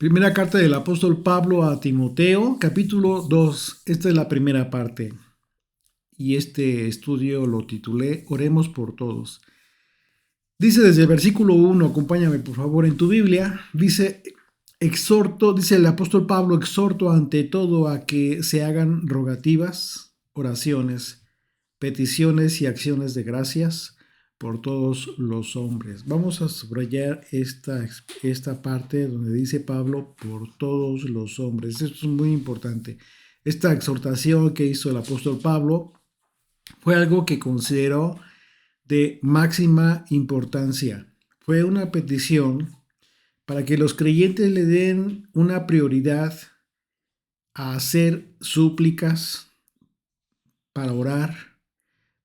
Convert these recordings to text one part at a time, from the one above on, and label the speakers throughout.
Speaker 1: Primera carta del apóstol Pablo a Timoteo, capítulo 2. Esta es la primera parte. Y este estudio lo titulé Oremos por todos. Dice desde el versículo 1, acompáñame por favor en tu Biblia, dice el apóstol Pablo, exhorto ante todo a que se hagan rogativas, oraciones, peticiones y acciones de gracias por todos los hombres. Vamos a subrayar esta parte donde dice Pablo por todos los hombres. Esto es muy importante. Esta exhortación que hizo el apóstol Pablo fue algo que consideró de máxima importancia. Fue una petición para que los creyentes le den una prioridad a hacer súplicas, para orar,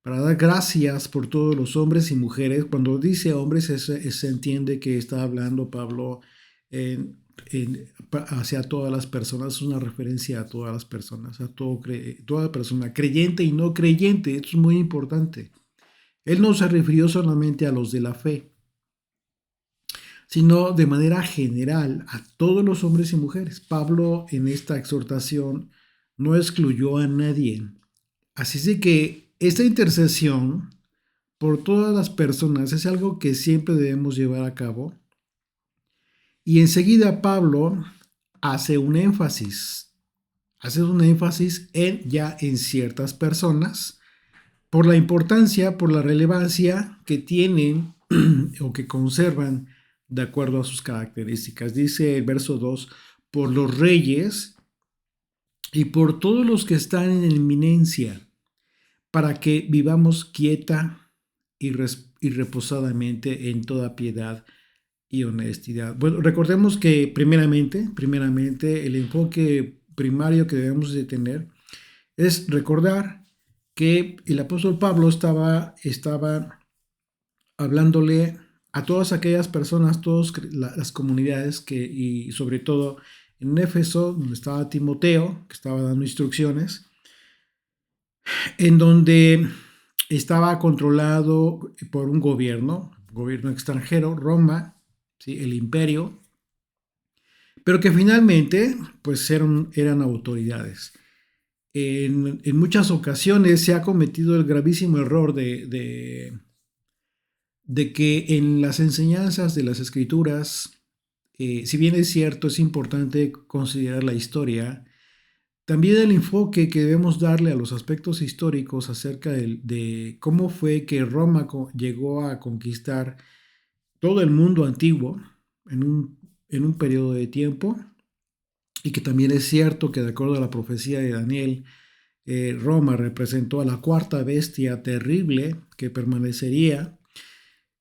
Speaker 1: para dar gracias por todos los hombres y mujeres. Cuando dice hombres, se entiende que está hablando Pablo hacia todas las personas. Es una referencia a todas las personas, a toda persona, creyente y no creyente. Esto es muy importante. Él no se refirió solamente a los de la fe, sino de manera general a todos los hombres y mujeres. Pablo en esta exhortación no excluyó a nadie. Así es que esta intercesión por todas las personas es algo que siempre debemos llevar a cabo. Y enseguida Pablo hace un énfasis en ciertas personas por la importancia, por la relevancia que tienen o que conservan de acuerdo a sus características. Dice el verso 2, por los reyes y por todos los que están en eminencia, para que vivamos quieta y reposadamente en toda piedad y honestidad. Bueno, recordemos que primeramente, el enfoque primario que debemos de tener es recordar que el apóstol Pablo estaba hablándole a todas aquellas personas, todas las comunidades y sobre todo en Éfeso, donde estaba Timoteo, que estaba dando instrucciones, en donde estaba controlado por un gobierno extranjero, Roma, ¿sí? El imperio, pero que finalmente pues eran autoridades. En muchas ocasiones se ha cometido el gravísimo error de que en las enseñanzas de las escrituras, si bien es cierto, es importante considerar la historia, también el enfoque que debemos darle a los aspectos históricos acerca de cómo fue que Roma llegó a conquistar todo el mundo antiguo en un periodo de tiempo, y que también es cierto que de acuerdo a la profecía de Daniel, Roma representó a la cuarta bestia terrible que permanecería.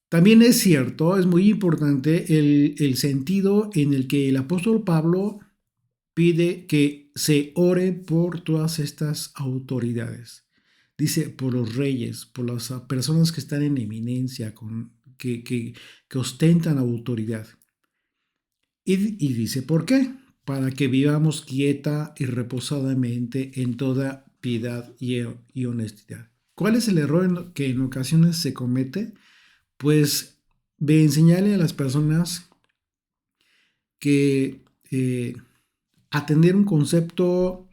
Speaker 1: También es cierto, es muy importante el sentido en el que el apóstol Pablo pide que se ore por todas estas autoridades. Dice, por los reyes, por las personas que están en eminencia, que ostentan autoridad. Y dice, ¿por qué? Para que vivamos quieta y reposadamente en toda piedad y honestidad. ¿Cuál es el error que en ocasiones se comete? Pues de enseñarle a las personas que atender un concepto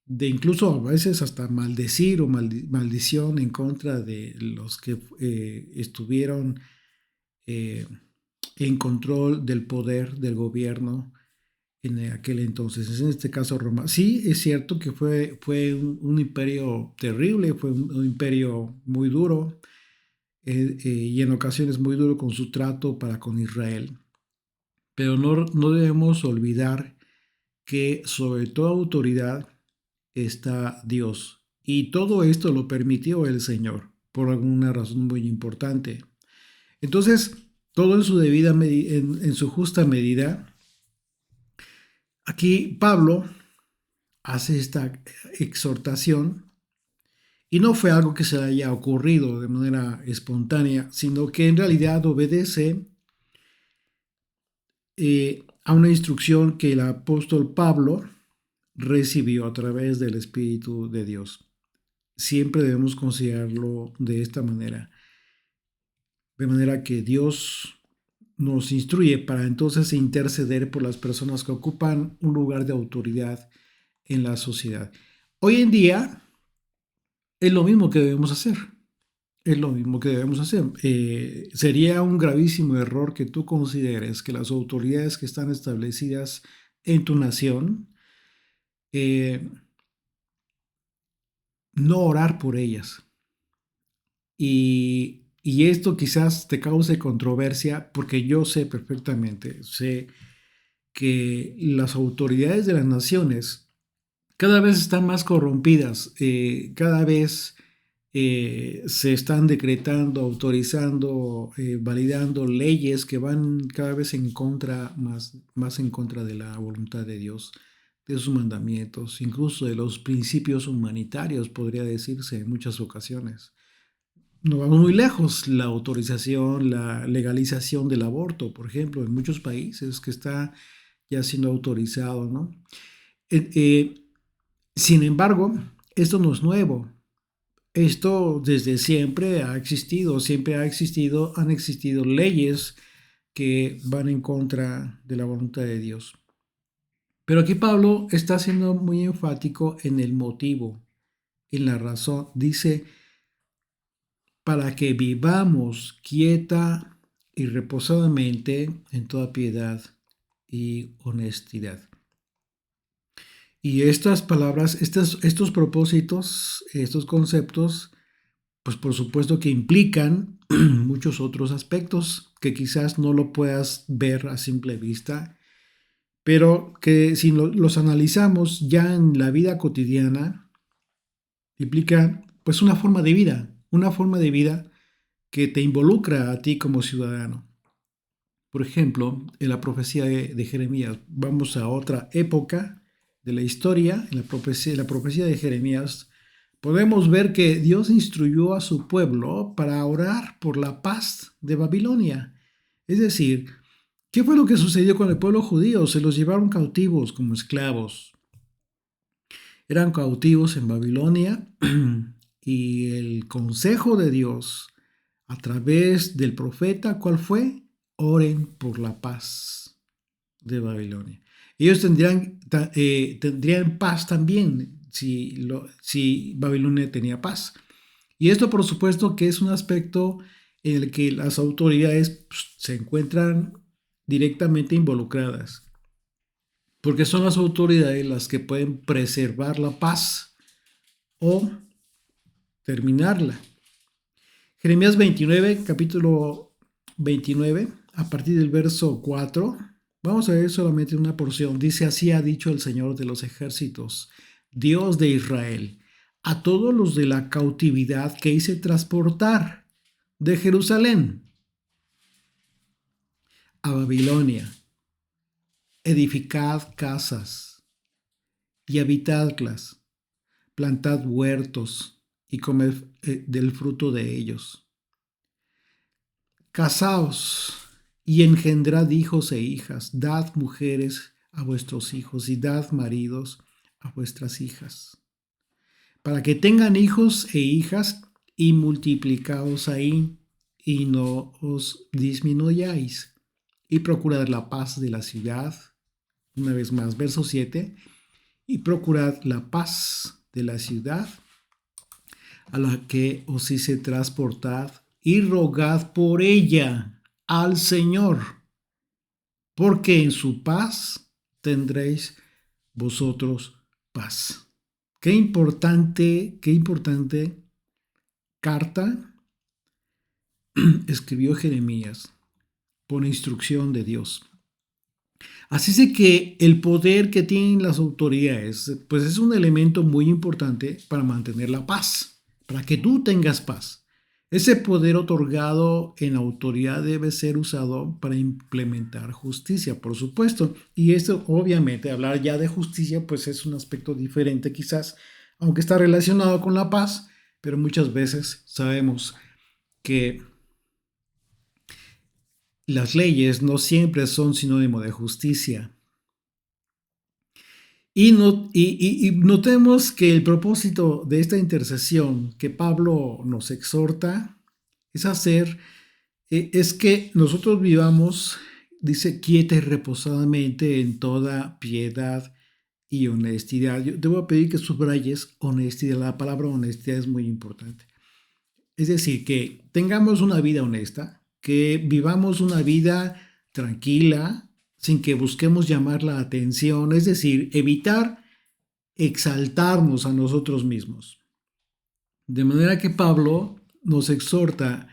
Speaker 1: de incluso a veces hasta maldecir o maldición en contra de los que estuvieron eh, en control del poder del gobierno en aquel entonces, en este caso Roma. Sí, es cierto que fue un imperio terrible, fue un imperio muy duro y en ocasiones muy duro con su trato para con Israel. Pero no debemos olvidar que sobre toda autoridad está Dios. Y todo esto lo permitió el Señor por alguna razón muy importante. Entonces, todo en su en su justa medida. Aquí Pablo hace esta exhortación y no fue algo que se le haya ocurrido de manera espontánea, sino que en realidad obedece a una instrucción que el apóstol Pablo recibió a través del Espíritu de Dios. Siempre debemos considerarlo de esta manera. De manera que Dios nos instruye para entonces interceder por las personas que ocupan un lugar de autoridad en la sociedad. Hoy en día es lo mismo que debemos hacer. Es lo mismo que debemos hacer. Sería un gravísimo error que tú consideres que las autoridades que están establecidas en tu nación, eh, no orar por ellas. Y esto quizás te cause controversia porque yo sé perfectamente, sé que las autoridades de las naciones cada vez están más corrompidas, cada vez se están decretando, autorizando, validando leyes que van cada vez en contra, más en contra de la voluntad de Dios, de sus mandamientos, incluso de los principios humanitarios, podría decirse en muchas ocasiones. No vamos muy lejos, la autorización, la legalización del aborto, por ejemplo, en muchos países que está ya siendo autorizado, ¿no? Eh, eh, Sin embargo, esto no es nuevo. Esto desde siempre ha existido, han existido leyes que van en contra de la voluntad de Dios. Pero aquí Pablo está siendo muy enfático en el motivo, en la razón. Dice, para que vivamos quieta y reposadamente en toda piedad y honestidad. Y estas palabras, estos propósitos, estos conceptos, pues por supuesto que implican muchos otros aspectos que quizás no lo puedas ver a simple vista, pero que si los analizamos ya en la vida cotidiana, implica pues una forma de vida que te involucra a ti como ciudadano. Por ejemplo, en la profecía de Jeremías, vamos a otra época de la historia, en la profecía de Jeremías, podemos ver que Dios instruyó a su pueblo para orar por la paz de Babilonia. Es decir, ¿qué fue lo que sucedió con el pueblo judío? Se los llevaron cautivos como esclavos. Eran cautivos en Babilonia y el consejo de Dios a través del profeta, ¿cuál fue? Oren por la paz de Babilonia. Ellos tendrían paz también si Babilonia tenía paz. Y esto por supuesto que es un aspecto en el que las autoridades pues, se encuentran directamente involucradas, porque son las autoridades las que pueden preservar la paz o terminarla. Jeremías 29, capítulo 29, a partir del verso 4, vamos a ver solamente una porción. Dice, así ha dicho el Señor de los ejércitos, Dios de Israel, a todos los de la cautividad que hice transportar de Jerusalén a Babilonia. Edificad casas y habitadlas, plantad huertos y comed del fruto de ellos. Casaos y engendrad hijos e hijas, dad mujeres a vuestros hijos y dad maridos a vuestras hijas, para que tengan hijos e hijas y multiplicaos ahí y no os disminuyáis, y procurad la paz de la ciudad. Una vez más, verso 7, y procurad la paz de la ciudad a la que os hice transportar y rogad por ella al Señor, porque en su paz tendréis vosotros paz. Qué importante carta escribió Jeremías por instrucción de Dios. Así es que el poder que tienen las autoridades, pues es un elemento muy importante para mantener la paz, para que tú tengas paz. Ese poder otorgado en autoridad debe ser usado para implementar justicia, por supuesto. Y esto, obviamente, hablar ya de justicia, pues es un aspecto diferente quizás, aunque está relacionado con la paz, pero muchas veces sabemos que las leyes no siempre son sinónimo de justicia. Y notemos que el propósito de esta intercesión que Pablo nos exhorta es hacer es que nosotros vivamos, dice, quieta y reposadamente en toda piedad y honestidad. Yo te voy a pedir que subrayes honestidad. La palabra honestidad es muy importante. Es decir, que tengamos una vida honesta, que vivamos una vida tranquila, sin que busquemos llamar la atención, es decir, evitar exaltarnos a nosotros mismos. De manera que Pablo nos exhorta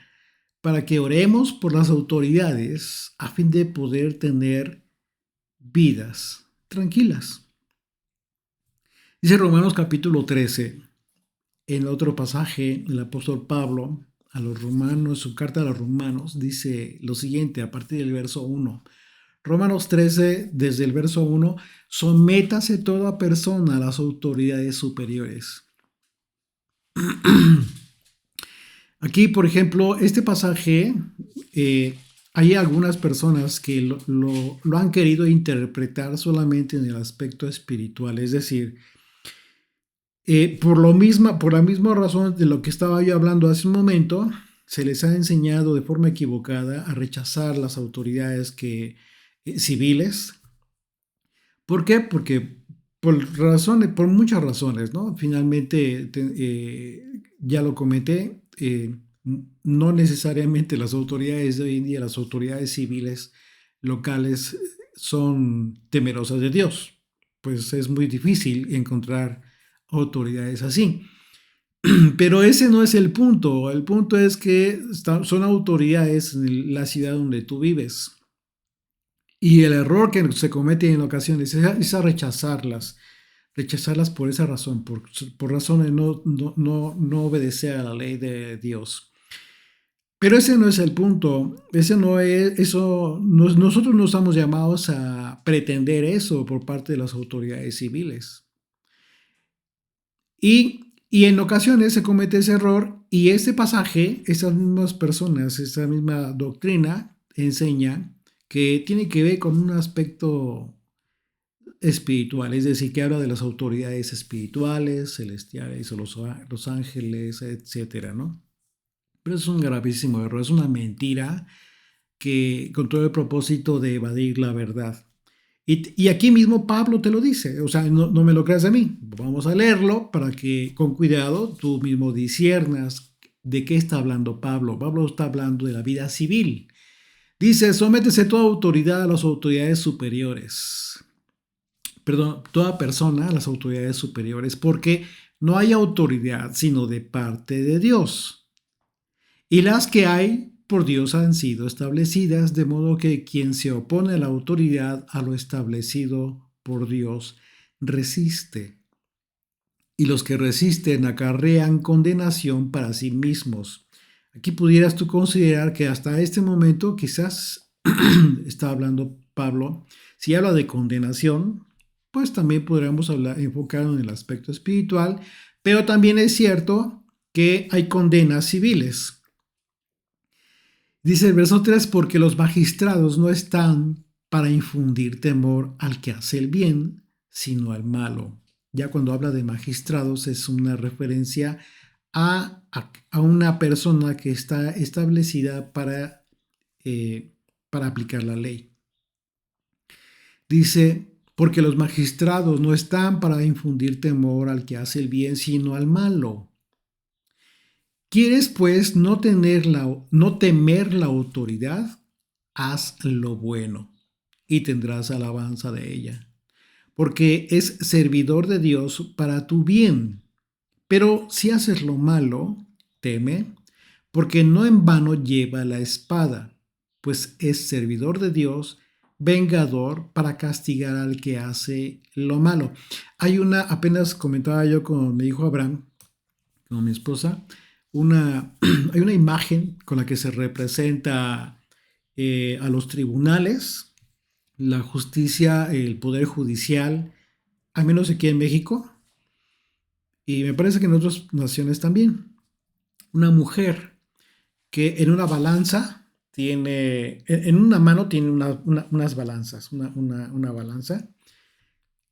Speaker 1: para que oremos por las autoridades a fin de poder tener vidas tranquilas. Dice Romanos capítulo 13, en otro pasaje, el apóstol Pablo a los romanos, su carta a los romanos, dice lo siguiente a partir del verso 1. Romanos 13, desde el verso 1, sométase toda persona a las autoridades superiores. Aquí, por ejemplo, este pasaje, hay algunas personas que lo han querido interpretar solamente en el aspecto espiritual, es decir, por la misma razón de lo que estaba yo hablando hace un momento, se les ha enseñado de forma equivocada a rechazar las autoridades civiles. ¿Por qué? Porque por muchas razones, ¿no? Finalmente, ya lo comenté, no necesariamente las autoridades de hoy en día, las autoridades civiles locales son temerosas de Dios. Pues es muy difícil encontrar autoridades así. Pero ese no es el punto. El punto es que son autoridades en la ciudad donde tú vives. Y el error que se comete en ocasiones es a rechazarlas por esa razón, por razón de no obedecer a la ley de Dios. Pero ese no es el punto, nosotros no estamos llamados a pretender eso por parte de las autoridades civiles. Y en ocasiones se comete ese error y este pasaje, esas mismas personas, esa misma doctrina enseña que tiene que ver con un aspecto espiritual, es decir, que habla de las autoridades espirituales, celestiales, o los ángeles, etcétera, ¿no? Pero es un gravísimo error, es una mentira que con todo el propósito de evadir la verdad. Y aquí mismo Pablo te lo dice, o sea, no me lo creas a mí, vamos a leerlo para que con cuidado tú mismo disiernas de qué está hablando Pablo. Pablo está hablando de la vida civil. Dice, sométese toda autoridad a las autoridades superiores. Perdón, toda persona a las autoridades superiores, porque no hay autoridad sino de parte de Dios. Y las que hay por Dios han sido establecidas, de modo que quien se opone a la autoridad, a lo establecido por Dios, resiste. Y los que resisten acarrean condenación para sí mismos. Aquí pudieras tú considerar que hasta este momento quizás está hablando Pablo, si habla de condenación, pues también podríamos enfocar en el aspecto espiritual, pero también es cierto que hay condenas civiles. Dice el verso 3, porque los magistrados no están para infundir temor al que hace el bien, sino al malo. Ya cuando habla de magistrados es una referencia a una persona que está establecida para aplicar la ley. Dice, porque los magistrados no están para infundir temor al que hace el bien, sino al malo. ¿Quieres pues no temer la autoridad? Haz lo bueno y tendrás alabanza de ella, porque es servidor de Dios para tu bien. Pero si haces lo malo, teme, porque no en vano lleva la espada, pues es servidor de Dios, vengador para castigar al que hace lo malo. Apenas comentaba yo con mi hijo Abraham, con mi esposa, hay una imagen con la que se representa a los tribunales, la justicia, el poder judicial, al menos aquí en México, y me parece que en otras naciones también. Una mujer que en una balanza en una mano tiene unas balanzas, una balanza,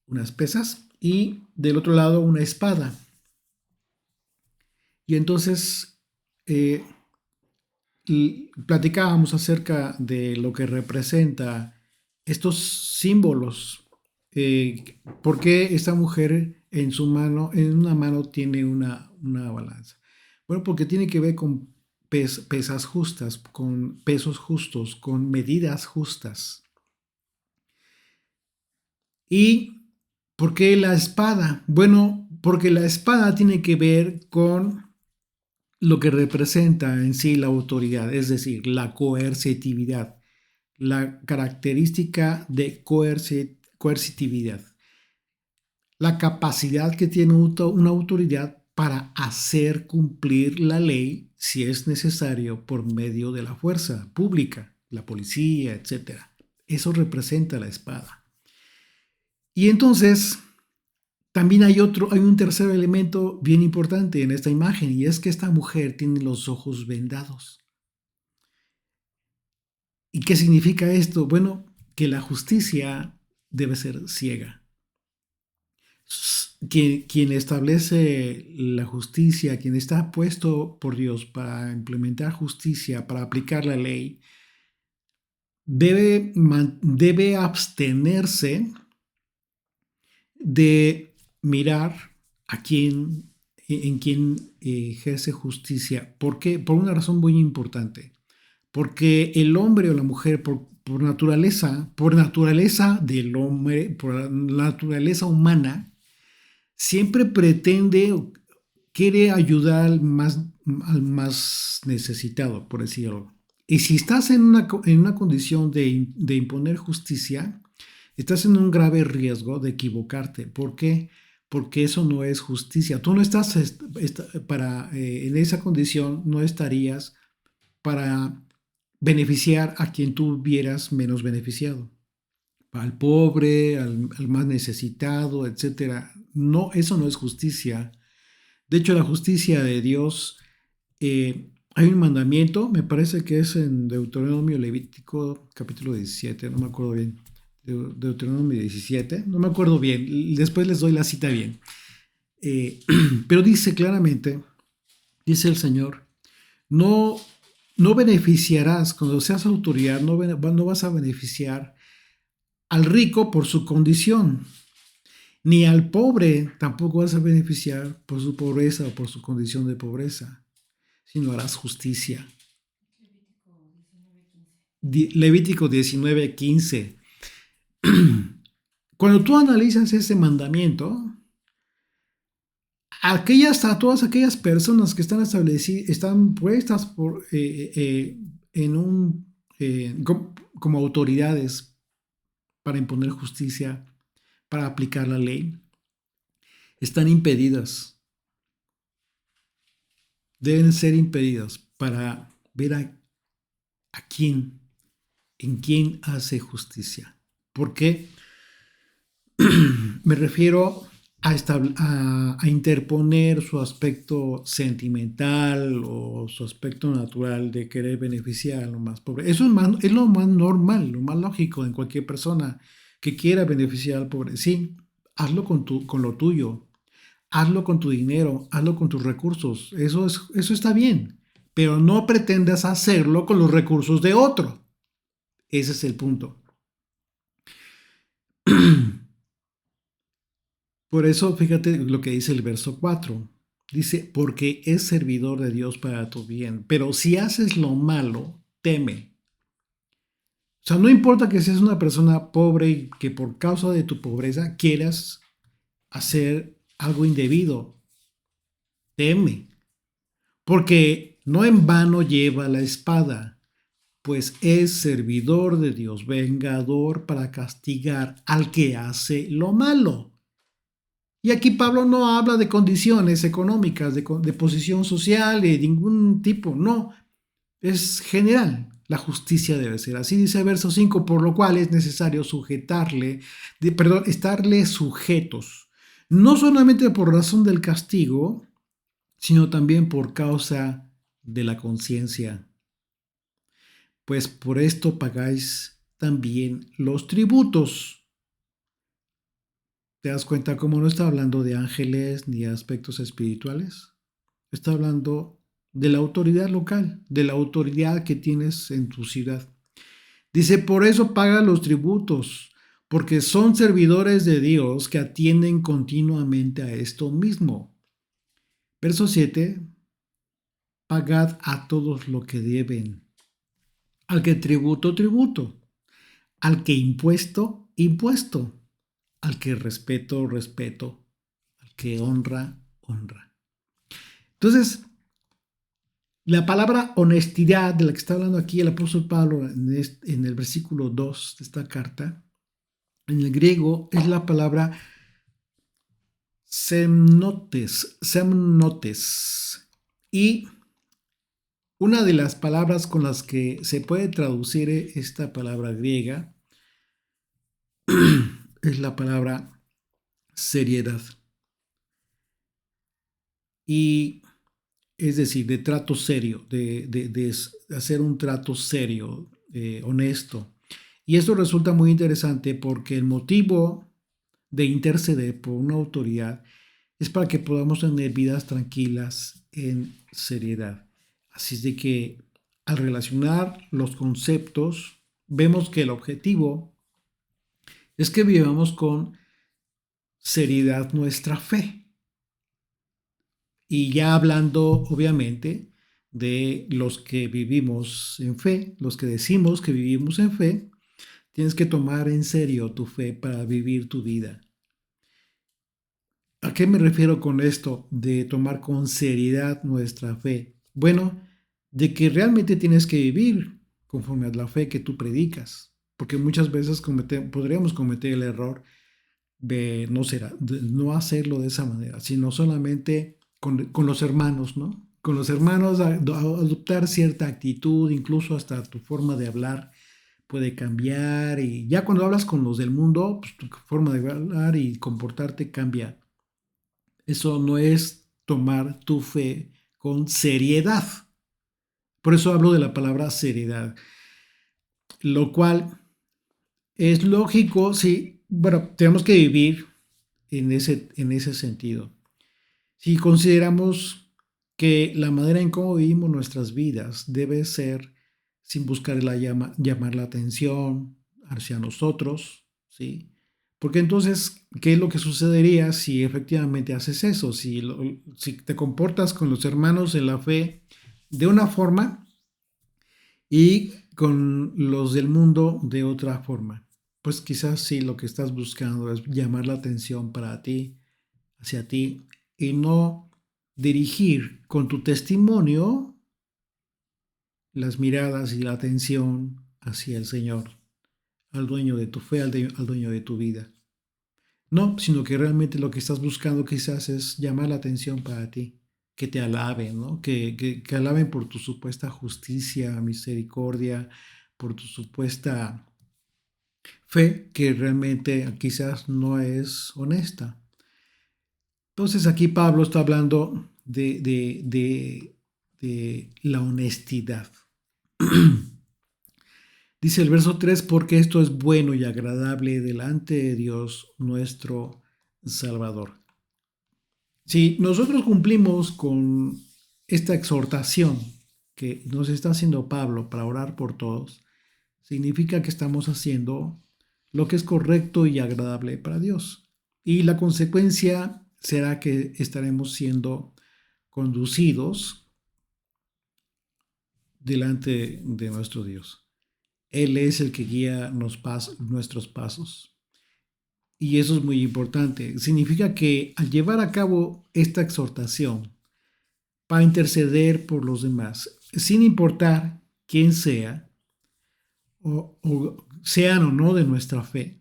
Speaker 1: unas pesas, y del otro lado una espada. Y entonces platicábamos acerca de lo que representa estos símbolos. ¿Por qué esta mujer en su mano, en una mano tiene una balanza? Bueno, porque tiene que ver con pesas justas, con pesos justos, con medidas justas. ¿Y por qué la espada? Bueno, porque la espada tiene que ver con lo que representa en sí la autoridad, es decir, la coercitividad, la característica de coercitividad, la capacidad que tiene una autoridad para hacer cumplir la ley si es necesario por medio de la fuerza pública, la policía, etcétera. Eso representa la espada. Y entonces también hay un tercer elemento bien importante en esta imagen, y es que esta mujer tiene los ojos vendados. ¿Y qué significa esto? Bueno, que la justicia debe ser ciega. Quien establece la justicia, quien está puesto por Dios para implementar justicia, para aplicar la ley, debe abstenerse de mirar a en quien ejerce justicia. ¿Por qué? Por una razón muy importante. Porque el hombre o la mujer, por naturaleza del hombre, por naturaleza humana, siempre pretende o quiere ayudar al más necesitado, por decirlo. Y si estás en una condición de imponer justicia, estás en un grave riesgo de equivocarte. ¿Por qué? Porque eso no es justicia. Tú no estás en esa condición, no estarías para beneficiar a quien tú vieras menos beneficiado. Al pobre, al más necesitado, etcétera. No, eso no es justicia. De hecho, la justicia de Dios, hay un mandamiento, me parece que es en Deuteronomio Levítico, capítulo 17, no me acuerdo bien. Deuteronomio 17, no me acuerdo bien, después les doy la cita bien. Pero dice claramente, dice el Señor, no, no beneficiarás, cuando seas autoridad, no vas a beneficiar al rico por su condición, ni al pobre tampoco vas a beneficiar por su pobreza o por su condición de pobreza, sino harás justicia. Levítico 19:15. Cuando tú analizas ese mandamiento, a todas aquellas personas que están establecidas, están puestas en como autoridades para imponer justicia, para aplicar la ley, están impedidas, deben ser impedidas para ver a quién, en quién hace justicia. ¿Por qué? Me refiero a interponer su aspecto sentimental o su aspecto natural de querer beneficiar a lo más pobre. Eso es lo más normal, lo más lógico en cualquier persona que quiera beneficiar al pobre. Sí, hazlo con lo tuyo, hazlo con tu dinero, hazlo con tus recursos. Eso está bien, pero no pretendas hacerlo con los recursos de otro. Ese es el punto. Por eso, fíjate lo que dice el verso 4. Dice, porque es servidor de Dios para tu bien. Pero si haces lo malo, teme. O sea, no importa que seas una persona pobre y que por causa de tu pobreza quieras hacer algo indebido. Teme. Porque no en vano lleva la espada, pues es servidor de Dios, vengador para castigar al que hace lo malo. Y aquí Pablo no habla de condiciones económicas, de posición social, de ningún tipo, no, es general. La justicia debe ser así, dice el verso 5, por lo cual es necesario estarle sujetos, no solamente por razón del castigo, sino también por causa de la conciencia. Pues por esto pagáis también los tributos. ¿Te das cuenta cómo no está hablando de ángeles ni de aspectos espirituales? Está hablando de la autoridad local, de la autoridad que tienes en tu ciudad. Dice, por eso paga los tributos, porque son servidores de Dios que atienden continuamente a esto mismo. Verso 7, pagad a todos lo que deben. Al que tributo, tributo. Al que impuesto, impuesto. Al que respeto, respeto. Al que honra, honra. Entonces, la palabra honestidad de la que está hablando aquí el apóstol Pablo en el versículo 2 de esta carta, en el griego es la palabra semnotes. Y una de las palabras con las que se puede traducir esta palabra griega es la palabra seriedad. Y es decir, de trato serio, de hacer un trato serio, honesto. Y esto resulta muy interesante porque el motivo de interceder por una autoridad es para que podamos tener vidas tranquilas en seriedad. Así es de que al relacionar los conceptos, vemos que el objetivo es que vivamos con seriedad nuestra fe. Y ya hablando, obviamente, de los que vivimos en fe, los que decimos que vivimos en fe, tienes que tomar en serio tu fe para vivir tu vida. ¿A qué me refiero con esto de tomar con seriedad nuestra fe? Bueno, de que realmente tienes que vivir conforme a la fe que tú predicas, porque muchas veces podríamos cometer el error de no hacerlo de esa manera, sino solamente con los hermanos, ¿no? Con los hermanos adoptar cierta actitud, incluso hasta tu forma de hablar puede cambiar y ya cuando hablas con los del mundo, pues tu forma de hablar y comportarte cambia. Eso no es tomar tu fe con seriedad. Por eso hablo de la palabra seriedad, lo cual es lógico, sí, bueno, tenemos que vivir en ese sentido. Si consideramos que la manera en cómo vivimos nuestras vidas debe ser sin buscar llamar la atención hacia nosotros, ¿sí? Porque entonces, ¿qué es lo que sucedería si efectivamente haces eso? Si te comportas con los hermanos en la fe de una forma y con los del mundo de otra forma. Pues quizás sí lo que estás buscando es llamar la atención para ti, hacia ti, y no dirigir con tu testimonio las miradas y la atención hacia el Señor, al dueño de tu fe, al dueño de tu vida. No, sino que realmente lo que estás buscando quizás es llamar la atención para ti, que te alaben, ¿no? Que alaben por tu supuesta justicia, misericordia, por tu supuesta fe que realmente quizás no es honesta. Entonces aquí Pablo está hablando de la honestidad. Dice el verso 3, porque esto es bueno y agradable delante de Dios nuestro Salvador. Si nosotros cumplimos con esta exhortación que nos está haciendo Pablo para orar por todos, significa que estamos haciendo lo que es correcto y agradable para Dios. Y la consecuencia será que estaremos siendo conducidos delante de nuestro Dios. Él es el que guía nuestros pasos. Y eso es muy importante. Significa que al llevar a cabo esta exhortación para interceder por los demás, sin importar quién sea, o sean o no de nuestra fe,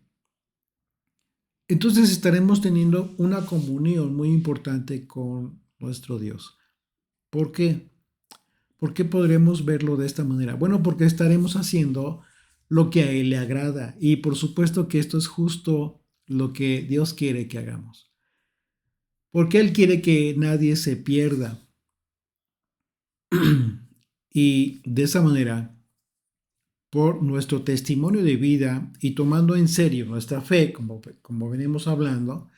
Speaker 1: entonces estaremos teniendo una comunión muy importante con nuestro Dios. ¿Por qué? ¿Por qué podremos verlo de esta manera? Bueno, porque estaremos haciendo lo que a Él le agrada. Y por supuesto que esto es justo lo que Dios quiere que hagamos. Porque Él quiere que nadie se pierda. Y de esa manera, por nuestro testimonio de vida y tomando en serio nuestra fe, como venimos hablando,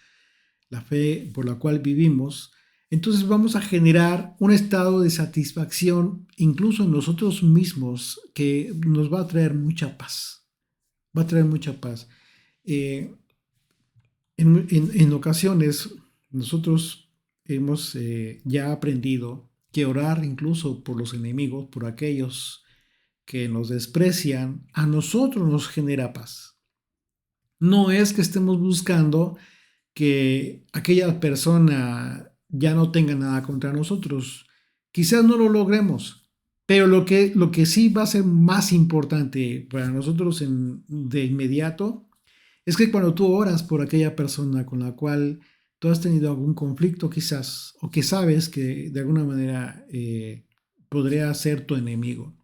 Speaker 1: la fe por la cual vivimos, entonces vamos a generar un estado de satisfacción incluso en nosotros mismos que nos va a traer mucha paz. Va a traer mucha paz. Eh, en ocasiones nosotros hemos ya aprendido que orar incluso por los enemigos, por aquellos que nos desprecian, a nosotros nos genera paz. No es que estemos buscando que aquella persona ya no tenga nada contra nosotros. Quizás no lo logremos, pero lo que sí va a ser más importante para nosotros de inmediato es que cuando tú oras por aquella persona con la cual tú has tenido algún conflicto quizás, o que sabes que de alguna manera podría ser tu enemigo,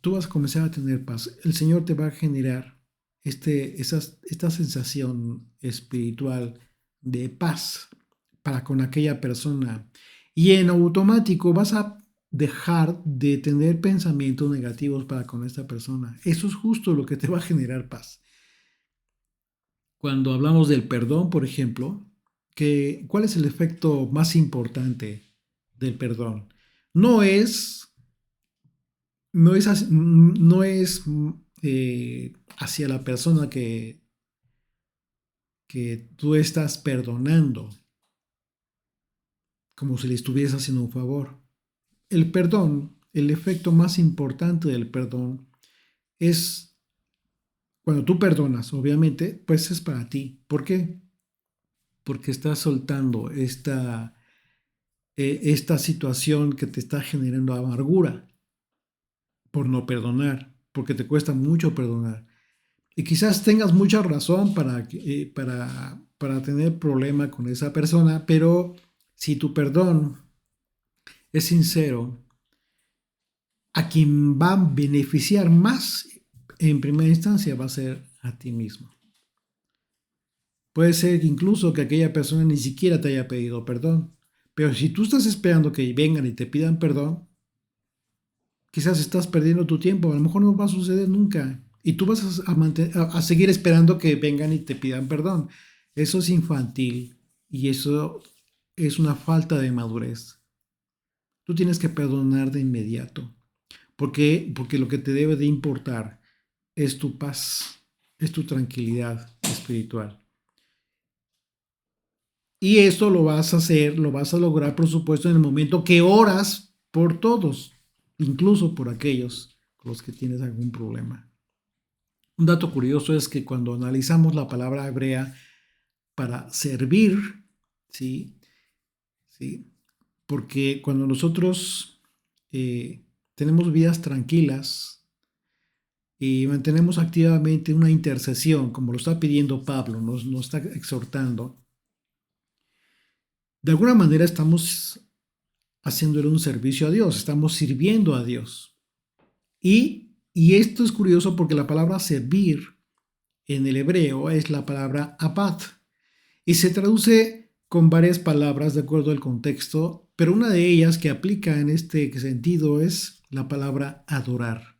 Speaker 1: tú vas a comenzar a tener paz. El Señor te va a generar esta sensación espiritual de paz para con aquella persona. Y en automático vas a dejar de tener pensamientos negativos para con esta persona. Eso es justo lo que te va a generar paz. Cuando hablamos del perdón, por ejemplo, ¿cuál es el efecto más importante del perdón? No es hacia la persona que tú estás perdonando, como si le estuvieras haciendo un favor. El perdón, el efecto más importante del perdón es cuando tú perdonas, obviamente, pues es para ti. ¿Por qué? Porque estás soltando esta situación que te está generando amargura por no perdonar, porque te cuesta mucho perdonar. Y quizás tengas mucha razón para tener problema con esa persona, pero si tu perdón es sincero, a quien va a beneficiar más en primera instancia va a ser a ti mismo. Puede ser incluso que aquella persona ni siquiera te haya pedido perdón, pero si tú estás esperando que vengan y te pidan perdón, quizás estás perdiendo tu tiempo, a lo mejor no va a suceder nunca. Y tú vas a seguir esperando que vengan y te pidan perdón. Eso es infantil y eso es una falta de madurez. Tú tienes que perdonar de inmediato. ¿Por qué? Porque lo que te debe de importar es tu paz, es tu tranquilidad espiritual. Y esto lo vas a hacer, lo vas a lograr, por supuesto, en el momento que oras por todos, incluso por aquellos con los que tienes algún problema. Un dato curioso es que cuando analizamos la palabra hebrea para servir, ¿sí? ¿Sí? Porque cuando nosotros tenemos vidas tranquilas y mantenemos activamente una intercesión, como lo está pidiendo Pablo, nos está exhortando, de alguna manera estamos haciéndole un servicio a Dios, estamos sirviendo a Dios. Y esto es curioso porque la palabra servir en el hebreo es la palabra abad y se traduce con varias palabras de acuerdo al contexto, pero una de ellas que aplica en este sentido es la palabra adorar.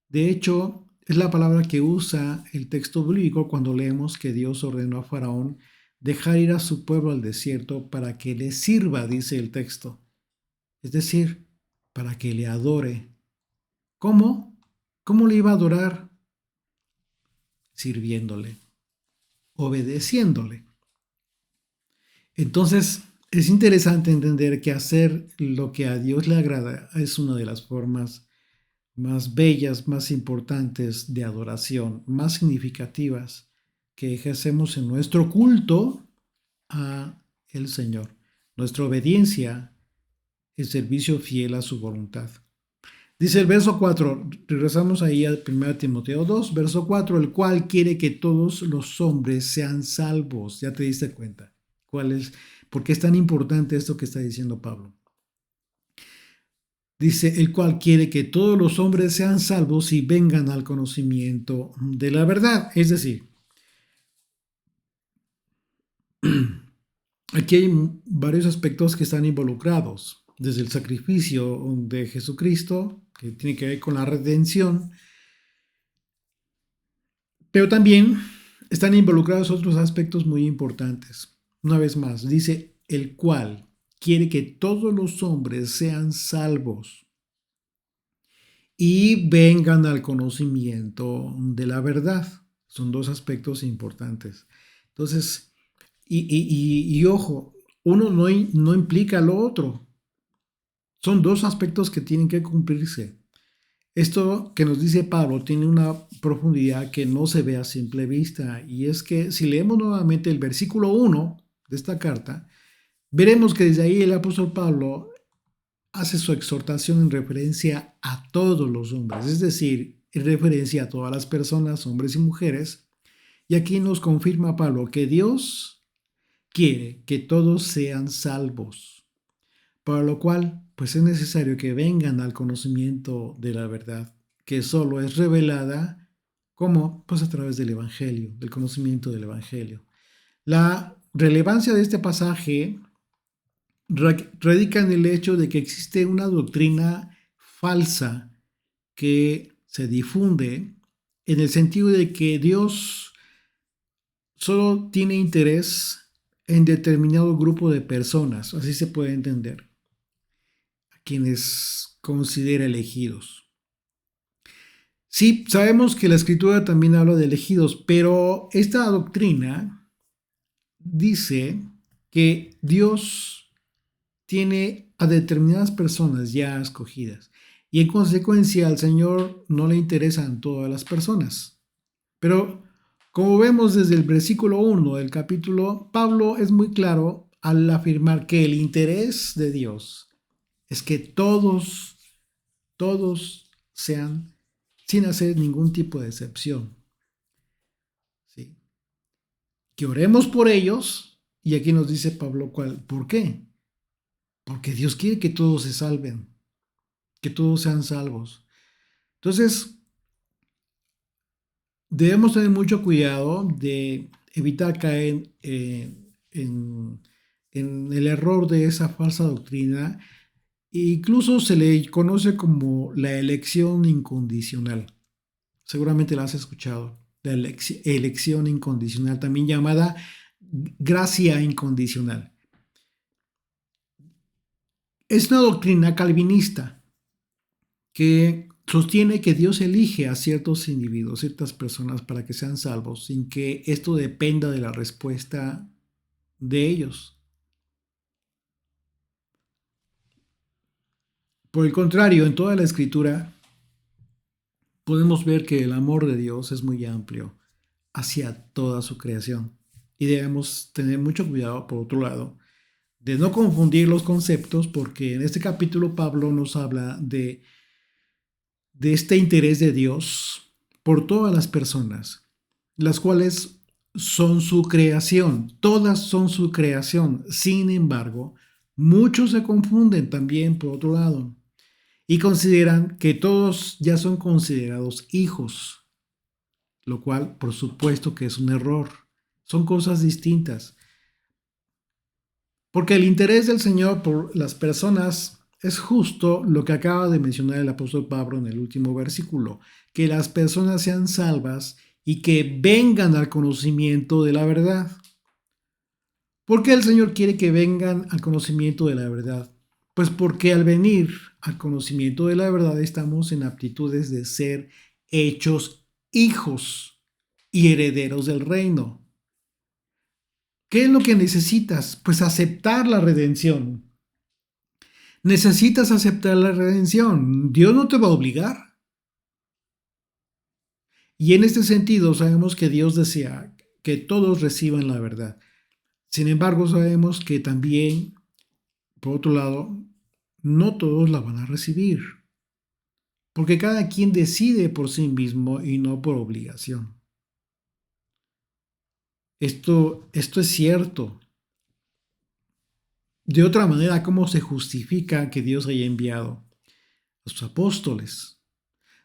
Speaker 1: De hecho, es la palabra que usa el texto bíblico cuando leemos que Dios ordenó a Faraón dejar ir a su pueblo al desierto para que le sirva, dice el texto. Es decir, para que le adore. ¿Cómo? ¿Cómo le iba a adorar? Sirviéndole, obedeciéndole. Entonces, es interesante entender que hacer lo que a Dios le agrada es una de las formas más bellas, más importantes de adoración, más significativas que ejercemos en nuestro culto a el Señor. Nuestra obediencia es servicio fiel a su voluntad. Dice el verso 4, regresamos ahí a 1 Timoteo 2, verso 4, el cual quiere que todos los hombres sean salvos. Ya te diste cuenta. ¿Por qué es tan importante esto que está diciendo Pablo? Dice, el cual quiere que todos los hombres sean salvos y vengan al conocimiento de la verdad. Es decir, aquí hay varios aspectos que están involucrados, desde el sacrificio de Jesucristo, que tiene que ver con la redención, pero también están involucrados otros aspectos muy importantes. Una vez más, dice, el cual quiere que todos los hombres sean salvos y vengan al conocimiento de la verdad. Son dos aspectos importantes. Entonces, y ojo, uno no implica lo otro. Son dos aspectos que tienen que cumplirse. Esto que nos dice Pablo tiene una profundidad que no se ve a simple vista, y es que si leemos nuevamente el versículo 1 de esta carta, veremos que desde ahí el apóstol Pablo hace su exhortación en referencia a todos los hombres, es decir, en referencia a todas las personas, hombres y mujeres, y aquí nos confirma Pablo que Dios quiere que todos sean salvos, para lo cual pues es necesario que vengan al conocimiento de la verdad, que solo es revelada como pues a través del Evangelio, del conocimiento del Evangelio. La relevancia de este pasaje radica en el hecho de que existe una doctrina falsa que se difunde en el sentido de que Dios solo tiene interés en determinado grupo de personas, así se puede entender, a quienes considera elegidos. Sí, sabemos que la Escritura también habla de elegidos, pero esta doctrina dice que Dios tiene a determinadas personas ya escogidas y en consecuencia al Señor no le interesan todas las personas. Pero como vemos desde el versículo 1 del capítulo, Pablo es muy claro al afirmar que el interés de Dios es que todos sean sin hacer ningún tipo de excepción. ¿Sí? Que oremos por ellos, y aquí nos dice Pablo ¿por qué? Porque Dios quiere que todos se salven, que todos sean salvos. Entonces, debemos tener mucho cuidado de evitar caer en el error de esa falsa doctrina. Incluso se le conoce como la elección incondicional. Seguramente la has escuchado. La elección incondicional, también llamada gracia incondicional. Es una doctrina calvinista que sostiene que Dios elige a ciertos individuos, ciertas personas para que sean salvos, sin que esto dependa de la respuesta de ellos. Por el contrario, en toda la Escritura podemos ver que el amor de Dios es muy amplio hacia toda su creación. Y debemos tener mucho cuidado, por otro lado, de no confundir los conceptos, porque en este capítulo Pablo nos habla de este interés de Dios por todas las personas, las cuales son su creación, todas son su creación. Sin embargo, muchos se confunden también por otro lado y consideran que todos ya son considerados hijos, lo cual por supuesto que es un error. Son cosas distintas. Porque el interés del Señor por las personas es justo lo que acaba de mencionar el apóstol Pablo en el último versículo, que las personas sean salvas y que vengan al conocimiento de la verdad. ¿Por qué el Señor quiere que vengan al conocimiento de la verdad? Pues porque al venir al conocimiento de la verdad estamos en aptitudes de ser hechos hijos y herederos del reino. ¿Qué es lo que necesitas? Pues aceptar la redención. Necesitas aceptar la redención. Dios no te va a obligar. Y en este sentido sabemos que Dios desea que todos reciban la verdad. Sin embargo, sabemos que también, por otro lado, no todos la van a recibir. Porque cada quien decide por sí mismo y no por obligación. Esto es cierto. De otra manera, ¿cómo se justifica que Dios haya enviado a sus apóstoles?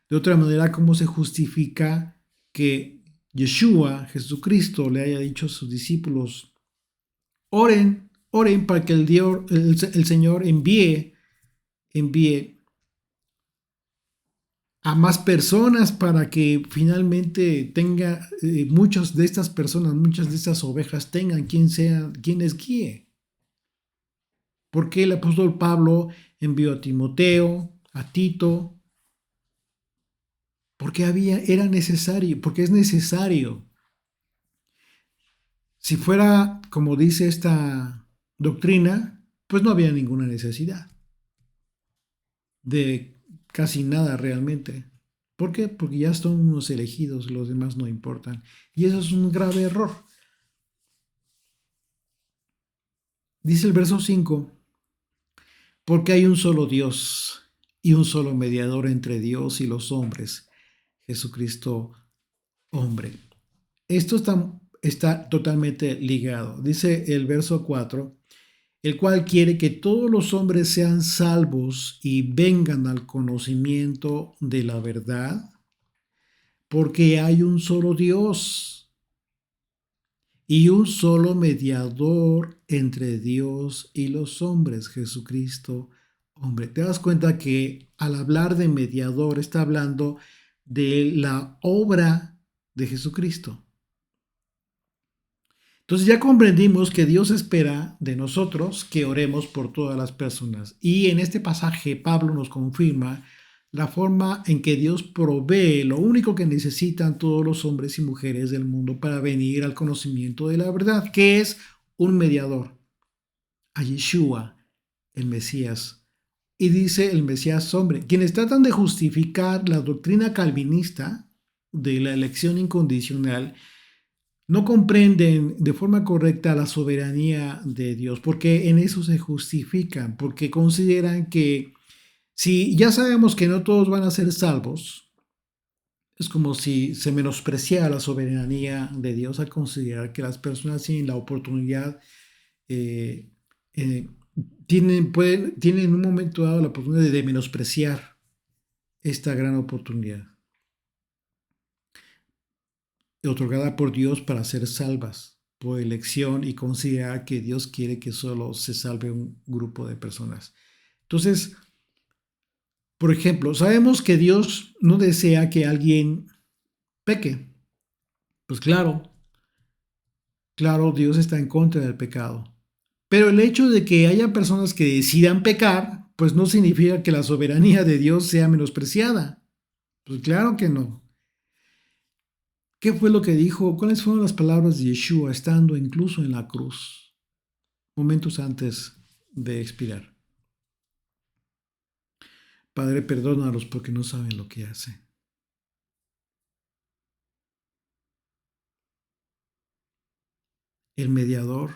Speaker 1: De otra manera, ¿cómo se justifica que Yeshua, Jesucristo, le haya dicho a sus discípulos, oren para que el Señor envíe a más personas para que finalmente tenga muchas de estas personas, muchas de estas ovejas tengan quien les guíe? ¿Por qué el apóstol Pablo envió a Timoteo, a Tito? Porque era necesario, porque es necesario. Si fuera como dice esta doctrina, pues no había ninguna necesidad de casi nada realmente. ¿Por qué? Porque ya son unos elegidos, los demás no importan. Y eso es un grave error. Dice el verso 5, porque hay un solo Dios y un solo mediador entre Dios y los hombres, Jesucristo hombre. Esto está totalmente ligado. Dice el verso 4, el cual quiere que todos los hombres sean salvos y vengan al conocimiento de la verdad, porque hay un solo Dios y un solo mediador entre Dios y los hombres, Jesucristo hombre. Te das cuenta que al hablar de mediador está hablando de la obra de Jesucristo. Entonces ya comprendimos que Dios espera de nosotros que oremos por todas las personas. Y en este pasaje Pablo nos confirma la forma en que Dios provee lo único que necesitan todos los hombres y mujeres del mundo para venir al conocimiento de la verdad, que es un mediador, a Yeshua, el Mesías. Y dice el Mesías hombre, quienes tratan de justificar la doctrina calvinista de la elección incondicional, no comprenden de forma correcta la soberanía de Dios, porque en eso se justifican, porque consideran que si ya sabemos que no todos van a ser salvos, es como si se menospreciara la soberanía de Dios al considerar que las personas tienen la oportunidad, eh, eh, tienen en un momento dado la oportunidad de menospreciar esta gran oportunidad otorgada por Dios para ser salvas por elección y considerar que Dios quiere que solo se salve un grupo de personas. Entonces, por ejemplo, sabemos que Dios no desea que alguien peque. Pues claro, Dios está en contra del pecado. Pero el hecho de que haya personas que decidan pecar, pues no significa que la soberanía de Dios sea menospreciada. Pues claro que no. ¿Qué fue lo que dijo? ¿Cuáles fueron las palabras de Yeshua estando incluso en la cruz, momentos antes de expirar? Padre, perdónalos porque no saben lo que hacen. El mediador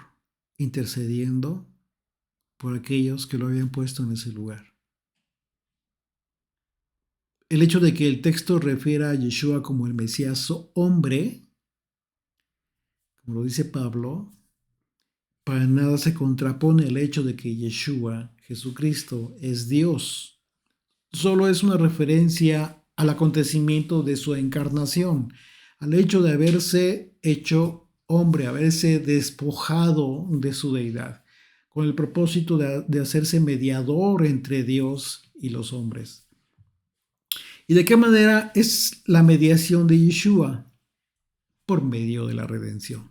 Speaker 1: intercediendo por aquellos que lo habían puesto en ese lugar. El hecho de que el texto refiera a Yeshua como el Mesías hombre, como lo dice Pablo, para nada se contrapone el hecho de que Yeshua, Jesucristo, es Dios. Solo es una referencia al acontecimiento de su encarnación, al hecho de haberse hecho hombre, haberse despojado de su deidad, con el propósito de hacerse mediador entre Dios y los hombres. ¿Y de qué manera es la mediación de Yeshua? Por medio de la redención.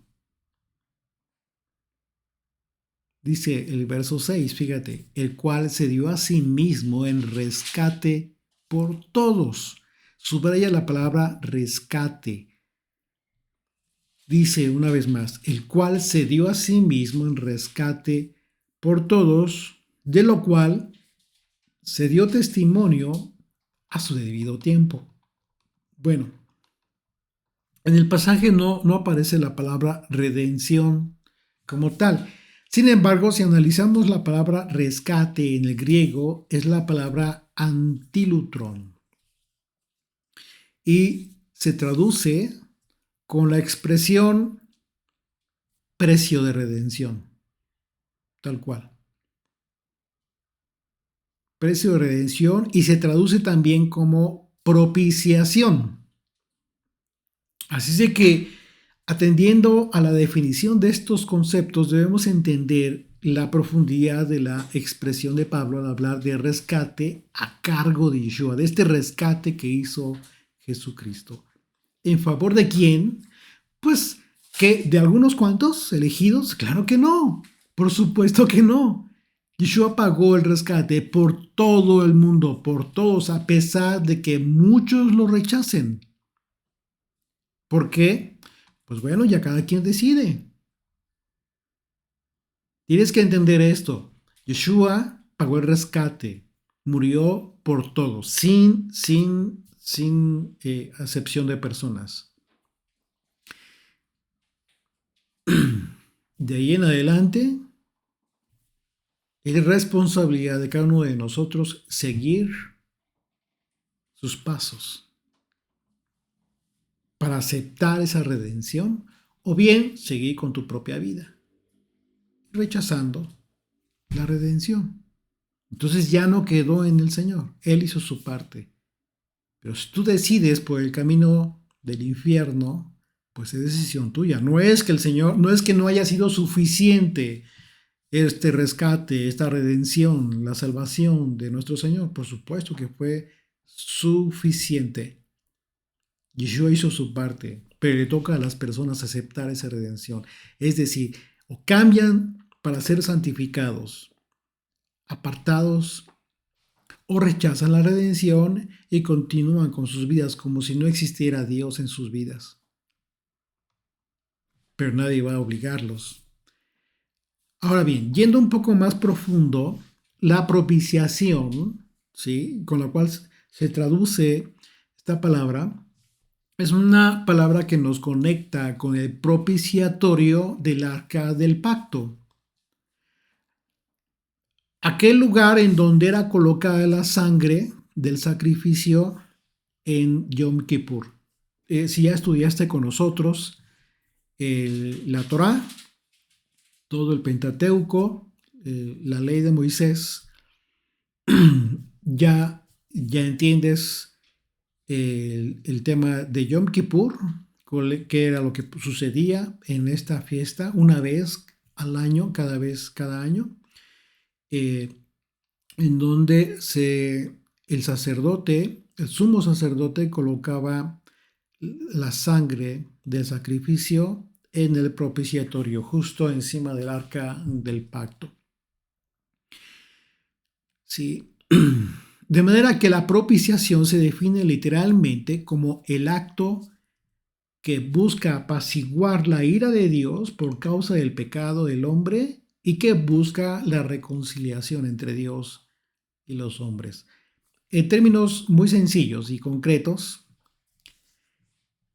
Speaker 1: Dice el verso 6, fíjate, el cual se dio a sí mismo en rescate por todos. Subraya la palabra rescate. Dice una vez más, el cual se dio a sí mismo en rescate por todos, de lo cual se dio testimonio a su debido tiempo. Bueno, en el pasaje no aparece la palabra redención como tal. Sin embargo, si analizamos la palabra rescate en el griego, es la palabra antilutron y se traduce con la expresión precio de redención, tal cual. Precio de redención y se traduce también como propiciación. Así es que, atendiendo a la definición de estos conceptos, debemos entender la profundidad de la expresión de Pablo al hablar de rescate a cargo de Yeshua, de este rescate que hizo Jesucristo. ¿En favor de quién? Pues que de algunos cuantos elegidos, claro que no, por supuesto que no. Yeshua pagó el rescate por todo el mundo, por todos, a pesar de que muchos lo rechacen. ¿Por qué? Pues bueno, ya cada quien decide. Tienes que entender esto. Yeshua pagó el rescate, murió por todos, sin acepción de personas. De ahí en adelante, es responsabilidad de cada uno de nosotros seguir sus pasos para aceptar esa redención o bien seguir con tu propia vida, rechazando la redención. Entonces ya no quedó en el Señor, Él hizo su parte. Pero si tú decides por el camino del infierno, pues es decisión tuya. No es que el Señor, no es que no haya sido suficiente este rescate, esta redención, la salvación de nuestro Señor. Por supuesto que fue suficiente. Yeshua hizo su parte, pero le toca a las personas aceptar esa redención. Es decir, o cambian para ser santificados, apartados, o rechazan la redención y continúan con sus vidas como si no existiera Dios en sus vidas. Pero nadie va a obligarlos. Ahora bien, yendo un poco más profundo, la propiciación, ¿sí?, con la cual se traduce esta palabra, es una palabra que nos conecta con el propiciatorio del arca del pacto. Aquel lugar en donde era colocada la sangre del sacrificio en Yom Kippur. Si ya estudiaste con nosotros la Torá, todo el Pentateuco, la ley de Moisés, ya entiendes el tema de Yom Kippur, que era lo que sucedía en esta fiesta una vez al año, cada año, en donde el sacerdote, el sumo sacerdote, colocaba la sangre del sacrificio en el propiciatorio, justo encima del arca del pacto. Sí. De manera que la propiciación se define literalmente como el acto que busca apaciguar la ira de Dios por causa del pecado del hombre y que busca la reconciliación entre Dios y los hombres. En términos muy sencillos y concretos,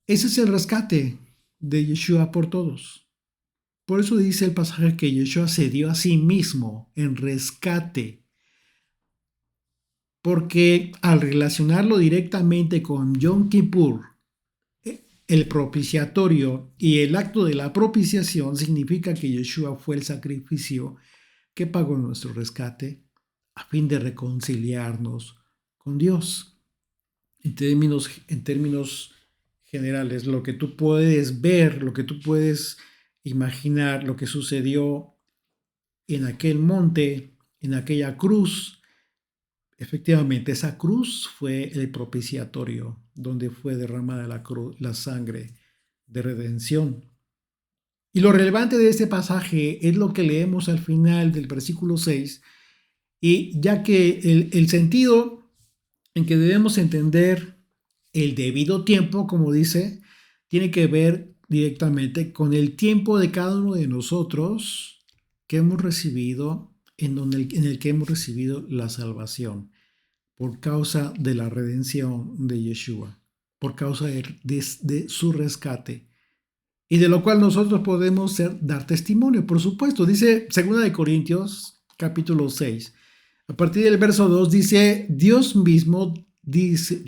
Speaker 1: ese es el rescate de Yeshua por todos. Por eso dice el pasaje que Yeshua se dio a sí mismo en rescate. Porque al relacionarlo directamente con Yom Kippur, el propiciatorio y el acto de la propiciación significa que Yeshua fue el sacrificio que pagó nuestro rescate a fin de reconciliarnos con Dios. En términos generales, lo que tú puedes ver, lo que tú puedes imaginar, lo que sucedió en aquel monte, en aquella cruz. Efectivamente, esa cruz fue el propiciatorio donde fue derramada la sangre de redención. Y lo relevante de este pasaje es lo que leemos al final del versículo 6, y ya que el sentido en que debemos entender el debido tiempo, como dice, tiene que ver directamente con el tiempo de cada uno de nosotros que hemos recibido, en el que hemos recibido la salvación por causa de la redención de Yeshua, por causa de su rescate, y de lo cual nosotros podemos dar testimonio, por supuesto. Dice 2 Corintios capítulo 6, a partir del verso 2, dice, Dios mismo, dice,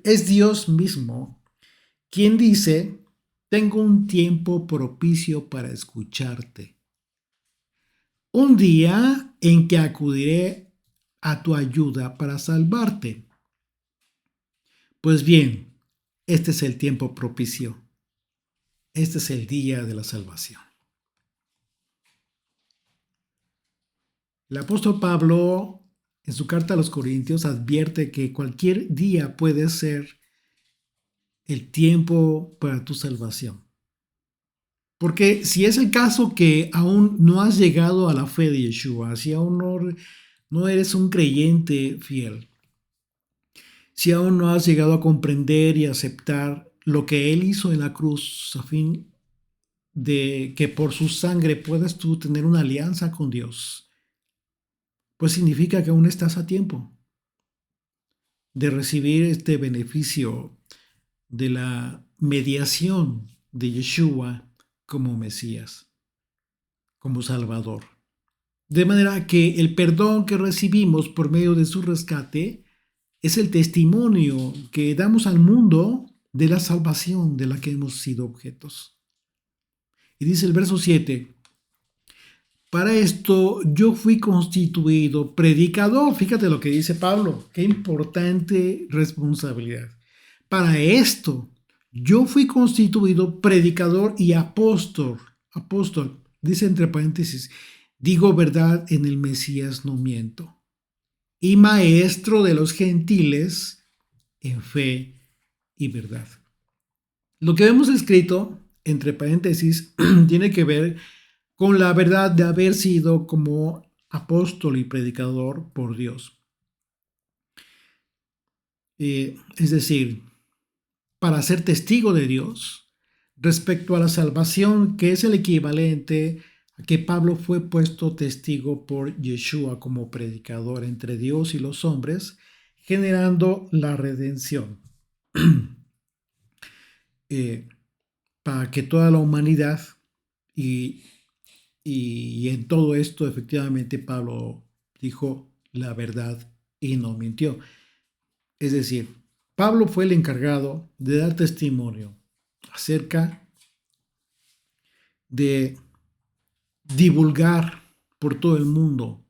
Speaker 1: es Dios mismo quien dice, tengo un tiempo propicio para escucharte, un día en que acudiré a tu ayuda para salvarte. Pues bien, este es el tiempo propicio. Este es el día de la salvación. El apóstol Pablo, en su carta a los Corintios, advierte que cualquier día puede ser el tiempo para tu salvación. Porque si es el caso que aún no has llegado a la fe de Yeshua, si aún no eres un creyente fiel, si aún no has llegado a comprender y aceptar lo que Él hizo en la cruz a fin de que por su sangre puedas tú tener una alianza con Dios, pues significa que aún estás a tiempo de recibir este beneficio de la mediación de Yeshua como Mesías, como Salvador. De manera que el perdón que recibimos por medio de su rescate es el testimonio que damos al mundo de la salvación de la que hemos sido objetos. Y dice el verso 7, para esto yo fui constituido predicador. Fíjate lo que dice Pablo, qué importante responsabilidad. Para esto yo fui constituido predicador y apóstol. Apóstol, dice entre paréntesis, digo verdad en el Mesías, no miento. Y maestro de los gentiles en fe y verdad. Lo que vemos escrito entre paréntesis tiene que ver con la verdad de haber sido como apóstol y predicador por Dios. Es decir, para ser testigo de Dios respecto a la salvación, que es el equivalente a que Pablo fue puesto testigo por Yeshua como predicador entre Dios y los hombres, generando la redención. Para que toda la humanidad y en todo esto efectivamente Pablo dijo la verdad y no mintió. Es decir, Pablo fue el encargado de dar testimonio acerca de divulgar por todo el mundo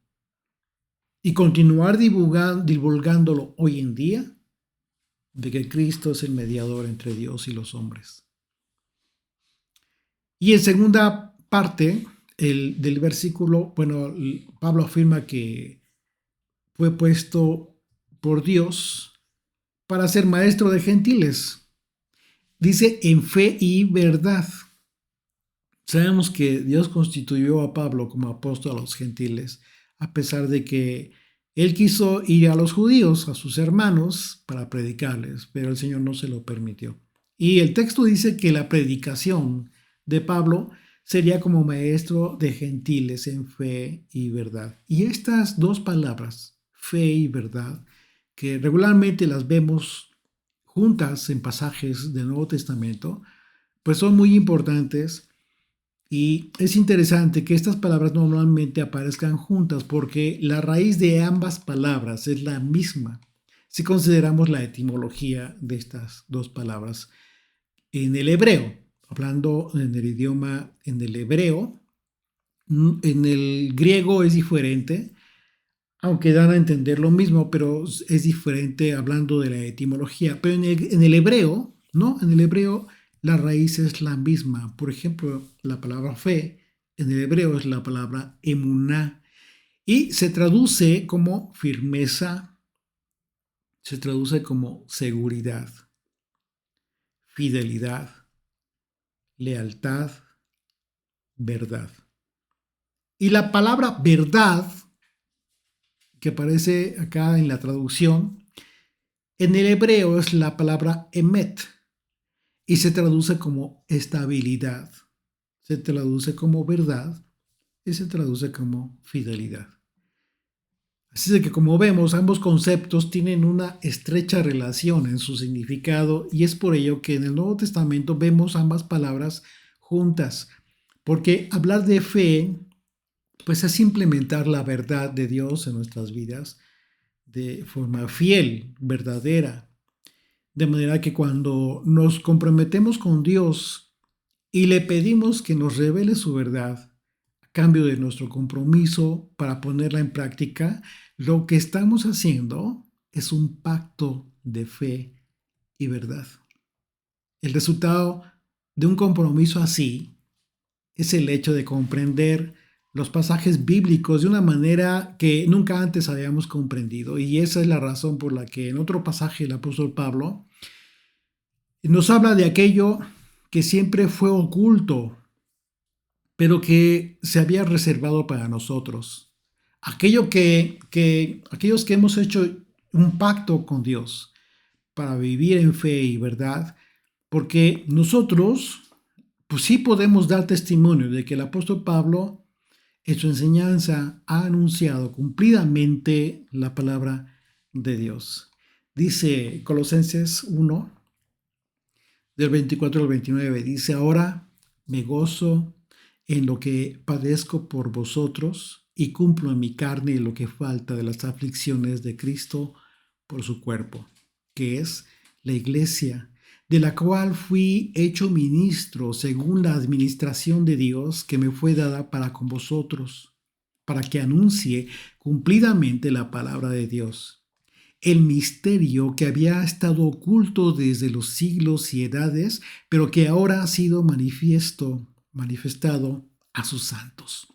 Speaker 1: y continuar divulgándolo hoy en día de que Cristo es el mediador entre Dios y los hombres. Y en segunda parte del versículo, bueno, Pablo afirma que fue puesto por Dios para ser maestro de gentiles. Dice en fe y verdad. Sabemos que Dios constituyó a Pablo como apóstol a los gentiles, a pesar de que él quiso ir a los judíos, a sus hermanos, para predicarles, pero el Señor no se lo permitió. Y el texto dice que la predicación de Pablo sería como maestro de gentiles en fe y verdad. Y estas dos palabras, fe y verdad, que regularmente las vemos juntas en pasajes del Nuevo Testamento, pues son muy importantes. Y es interesante que estas palabras normalmente aparezcan juntas porque la raíz de ambas palabras es la misma si consideramos la etimología de estas dos palabras en el hebreo. Hablando en el idioma, en el hebreo, en el griego es diferente, aunque dan a entender lo mismo, pero es diferente hablando de la etimología. Pero en el hebreo, ¿no? En el hebreo la raíz es la misma. Por ejemplo, la palabra fe en el hebreo es la palabra emuná y se traduce como firmeza, se traduce como seguridad, fidelidad, lealtad, verdad. Y la palabra verdad, que aparece acá en la traducción, en el hebreo es la palabra emet y se traduce como estabilidad, se traduce como verdad y se traduce como fidelidad. Así de que como vemos, ambos conceptos tienen una estrecha relación en su significado y es por ello que en el Nuevo Testamento vemos ambas palabras juntas, porque hablar de fe pues es implementar la verdad de Dios en nuestras vidas de forma fiel, verdadera. De manera que cuando nos comprometemos con Dios y le pedimos que nos revele su verdad a cambio de nuestro compromiso para ponerla en práctica, lo que estamos haciendo es un pacto de fe y verdad. El resultado de un compromiso así es el hecho de comprender los pasajes bíblicos de una manera que nunca antes habíamos comprendido. Y esa es la razón por la que en otro pasaje el apóstol Pablo nos habla de aquello que siempre fue oculto pero que se había reservado para nosotros. Aquellos que hemos hecho un pacto con Dios para vivir en fe y verdad, porque nosotros, pues sí podemos dar testimonio de que el apóstol Pablo en su enseñanza ha anunciado cumplidamente la palabra de Dios. Dice Colosenses 1, del 24 al 29, dice, ahora me gozo en lo que padezco por vosotros y cumplo en mi carne lo que falta de las aflicciones de Cristo por su cuerpo, que es la iglesia, de la cual fui hecho ministro según la administración de Dios que me fue dada para con vosotros, para que anuncie cumplidamente la palabra de Dios, el misterio que había estado oculto desde los siglos y edades, pero que ahora ha sido manifestado a sus santos,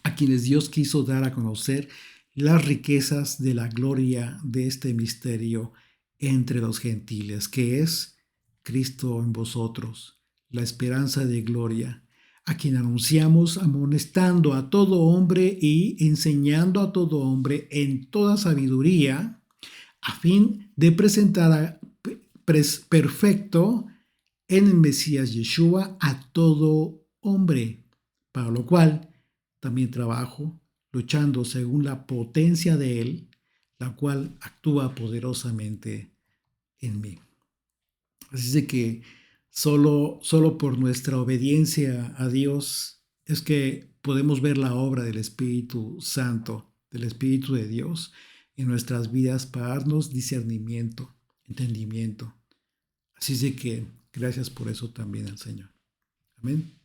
Speaker 1: a quienes Dios quiso dar a conocer las riquezas de la gloria de este misterio entre los gentiles, que es Cristo en vosotros, la esperanza de gloria, a quien anunciamos amonestando a todo hombre y enseñando a todo hombre en toda sabiduría, a fin de presentar perfecto en el Mesías Yeshua a todo hombre, para lo cual también trabajo, luchando según la potencia de Él, la cual actúa poderosamente en mí. Así de que solo por nuestra obediencia a Dios es que podemos ver la obra del Espíritu Santo, del Espíritu de Dios en nuestras vidas para darnos discernimiento, entendimiento. Así de que gracias por eso también al Señor. Amén.